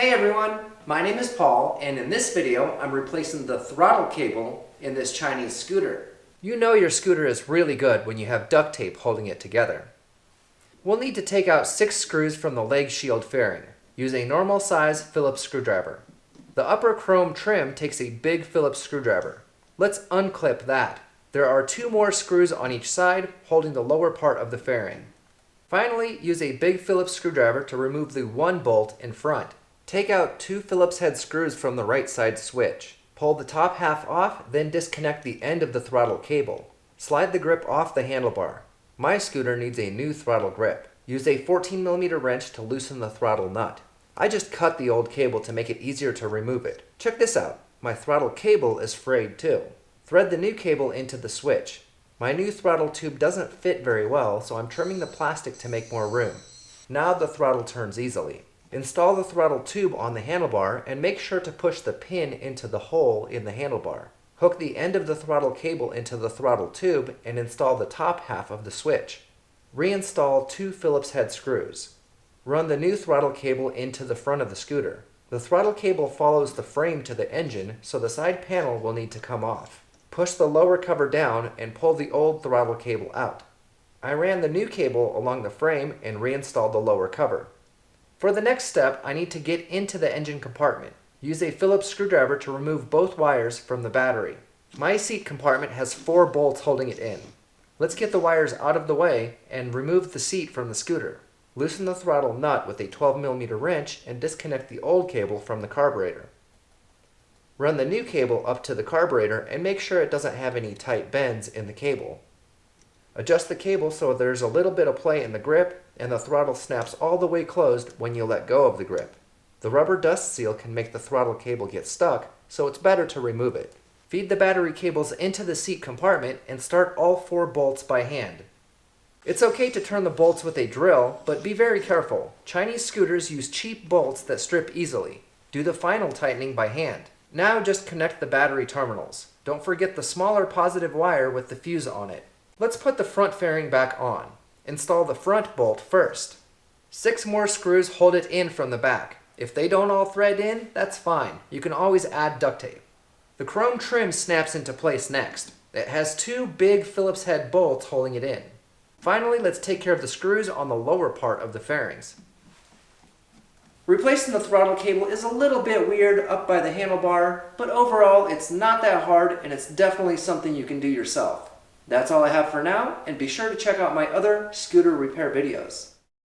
Hey everyone, my name is Paul, and in this video I'm replacing the throttle cable in this Chinese scooter. You know your scooter is really good when you have duct tape holding it together. We'll need to take out 6 screws from the leg shield fairing. Use a normal size Phillips screwdriver. The upper chrome trim takes a big Phillips screwdriver. Let's unclip that. There are 2 more screws on each side holding the lower part of the fairing. Finally, use a big Phillips screwdriver to remove the 1 bolt in front. Take out 2 Phillips head screws from the right side switch. Pull the top half off, then disconnect the end of the throttle cable. Slide the grip off the handlebar. My scooter needs a new throttle grip. Use a 14mm wrench to loosen the throttle nut. I just cut the old cable to make it easier to remove it. Check this out. My throttle cable is frayed too. Thread the new cable into the switch. My new throttle tube doesn't fit very well, so I'm trimming the plastic to make more room. Now the throttle turns easily. Install the throttle tube on the handlebar and make sure to push the pin into the hole in the handlebar. Hook the end of the throttle cable into the throttle tube and install the top half of the switch. Reinstall 2 Phillips head screws. Run the new throttle cable into the front of the scooter. The throttle cable follows the frame to the engine, so the side panel will need to come off. Push the lower cover down and pull the old throttle cable out. I ran the new cable along the frame and reinstalled the lower cover. For the next step, I need to get into the engine compartment. Use a Phillips screwdriver to remove both wires from the battery. My seat compartment has 4 bolts holding it in. Let's get the wires out of the way and remove the seat from the scooter. Loosen the throttle nut with a 12mm wrench and disconnect the old cable from the carburetor. Run the new cable up to the carburetor and make sure it doesn't have any tight bends in the cable. Adjust the cable so there's a little bit of play in the grip and the throttle snaps all the way closed when you let go of the grip. The rubber dust seal can make the throttle cable get stuck, so it's better to remove it. Feed the battery cables into the seat compartment and start all 4 bolts by hand. It's okay to turn the bolts with a drill, but be very careful. Chinese scooters use cheap bolts that strip easily. Do the final tightening by hand. Now just connect the battery terminals. Don't forget the smaller positive wire with the fuse on it. Let's put the front fairing back on. Install the front bolt first. 6 more screws hold it in from the back. If they don't all thread in, that's fine. You can always add duct tape. The chrome trim snaps into place next. It has 2 big Phillips head bolts holding it in. Finally, let's take care of the screws on the lower part of the fairings. Replacing the throttle cable is a little bit weird up by the handlebar, but overall it's not that hard and it's definitely something you can do yourself. That's all I have for now, and be sure to check out my other scooter repair videos.